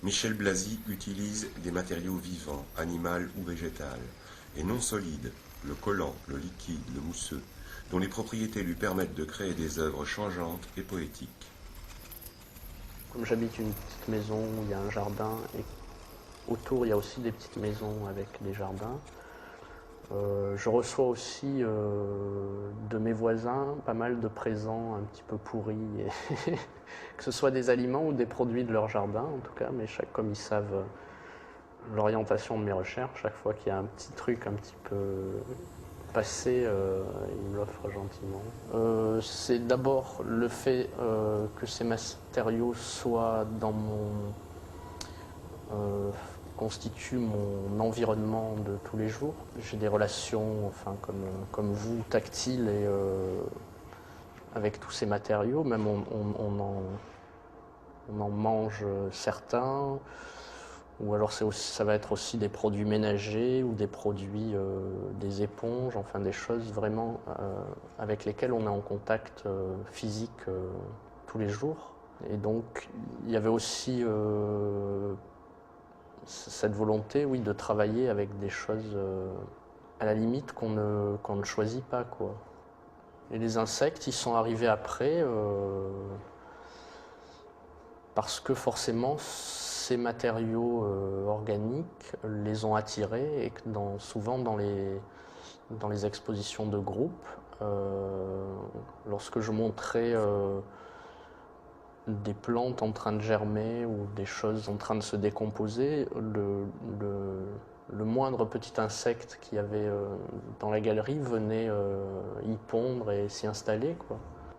Michel Blasi utilise des matériaux vivants, animaux ou végétaux, et non solides, le collant, le liquide, le mousseux, dont les propriétés lui permettent de créer des œuvres changeantes et poétiques. Comme j'habite une petite maison où il y a un jardin et autour il y a aussi des petites maisons avec des jardins, je reçois aussi de mes voisins pas mal de présents un petit peu pourris, que ce soit des aliments ou des produits de leur jardin en tout cas, mais comme ils savent l'orientation de mes recherches, chaque fois qu'il y a un petit truc un petit peu passé, ils me l'offrent gentiment. C'est d'abord le fait que ces matériaux soient dans constituent mon environnement de tous les jours. J'ai des relations, enfin comme vous, tactiles et avec tous ces matériaux. Même on en mange certains. Ou alors ça va être aussi des produits ménagers ou des produits, des éponges, enfin des choses vraiment avec lesquelles on est en contact physique tous les jours. Et donc il y avait aussi cette volonté, oui, de travailler avec des choses à la limite qu'on ne choisit pas, quoi. Et les insectes, ils sont arrivés après parce que forcément ces matériaux organiques les ont attirés et que souvent dans les expositions de groupe, lorsque je montrais des plantes en train de germer ou des choses en train de se décomposer, le moindre petit insecte qu'il y avait dans la galerie venait y pondre et s'y installer, quoi.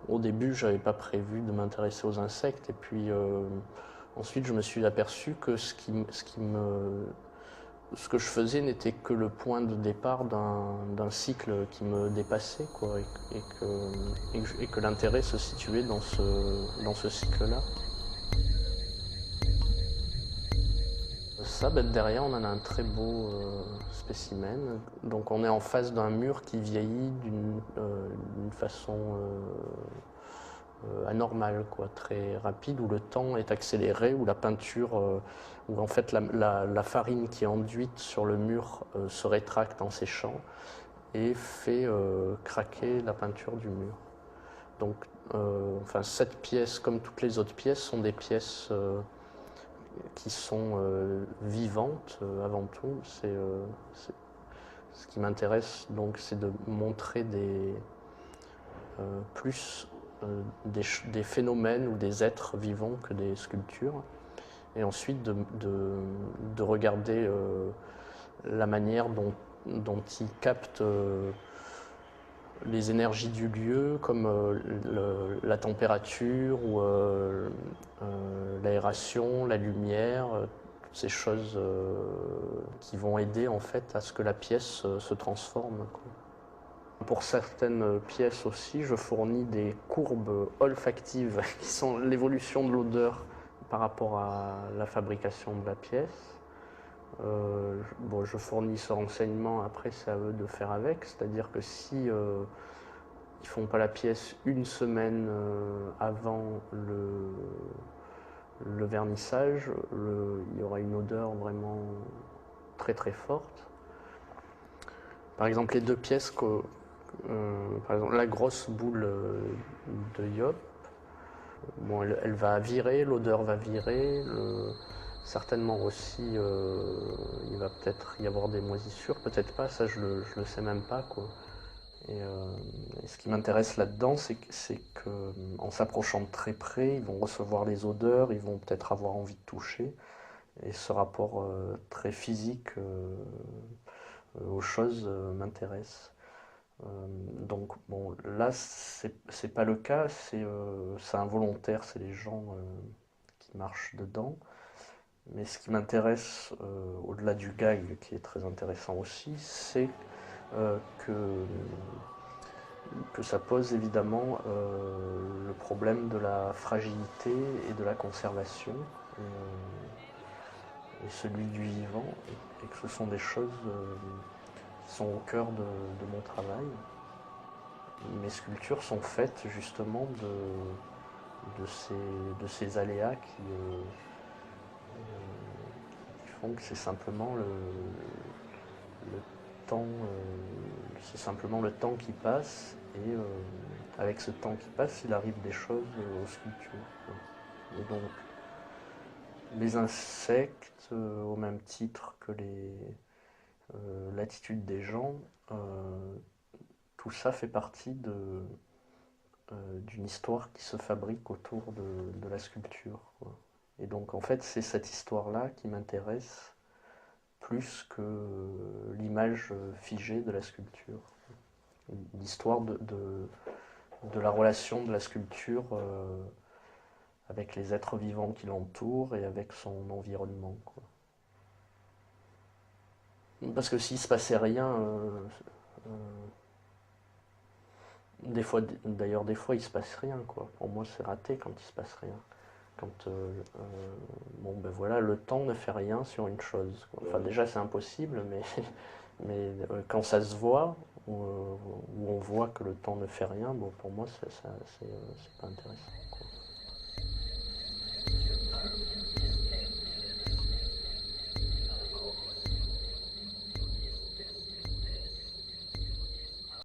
Au début, je n'avais pas prévu de m'intéresser aux insectes et puis ensuite je me suis aperçu que ce que je faisais n'était que le point de départ d'un cycle qui me dépassait, quoi, et que l'intérêt se situait dans ce cycle-là. Ça, derrière, on en a un très beau spécimen. Donc on est en face d'un mur qui vieillit d'une façon anormale, quoi, très rapide, où le temps est accéléré, où la peinture, où en fait la farine qui est enduite sur le mur se rétracte en séchant et fait craquer la peinture du mur. Donc enfin, cette pièce, comme toutes les autres pièces, sont des pièces qui sont vivantes avant tout. Ce qui m'intéresse donc, c'est de montrer plus des phénomènes ou des êtres vivants que des sculptures, et ensuite de regarder la manière dont ils captent les énergies du lieu, comme la température ou l'aération, la lumière, toutes ces choses qui vont aider en fait à ce que la pièce se transforme, quoi. Pour certaines pièces aussi, je fournis des courbes olfactives qui sont l'évolution de l'odeur par rapport à la fabrication de la pièce. Je fournis ce renseignement, après c'est à eux de faire avec, c'est-à-dire que si ils font pas la pièce une semaine avant le vernissage, il y aura une odeur vraiment très très forte. Par exemple, les deux pièces par exemple, la grosse boule de Yop, bon, elle va virer, l'odeur va virer, certainement aussi il va peut-être y avoir des moisissures, peut-être pas, ça je le sais même pas, quoi. Et ce qui m'intéresse là-dedans, c'est qu'en s'approchant de très près, ils vont recevoir les odeurs, ils vont peut-être avoir envie de toucher, et ce rapport très physique aux choses m'intéresse. Donc bon, là c'est pas le cas, c'est involontaire, c'est les gens qui marchent dedans. Mais ce qui m'intéresse, au-delà du gag qui est très intéressant aussi, c'est que ça pose évidemment le problème de la fragilité et de la conservation, et celui du vivant, et que ce sont des choses qui sont au cœur de mon travail. Mes sculptures sont faites justement de ces aléas Donc c'est simplement le temps, c'est simplement le temps qui passe, et avec ce temps qui passe, il arrive des choses aux sculptures, quoi. Et donc les insectes, au même titre que l'attitude des gens, tout ça fait partie d'une histoire qui se fabrique autour de la sculpture, quoi. Et donc en fait c'est cette histoire-là qui m'intéresse plus que l'image figée de la sculpture. L'histoire de la relation de la sculpture avec les êtres vivants qui l'entourent et avec son environnement, quoi. Parce que s'il se passait rien, euh, d'ailleurs des fois il se passe rien, quoi. Pour moi c'est raté quand il se passe rien. Quand bon ben voilà, le temps ne fait rien sur une chose, quoi. Enfin déjà c'est impossible, mais quand ça se voit, où on voit que le temps ne fait rien, bon pour moi c'est pas intéressant, quoi.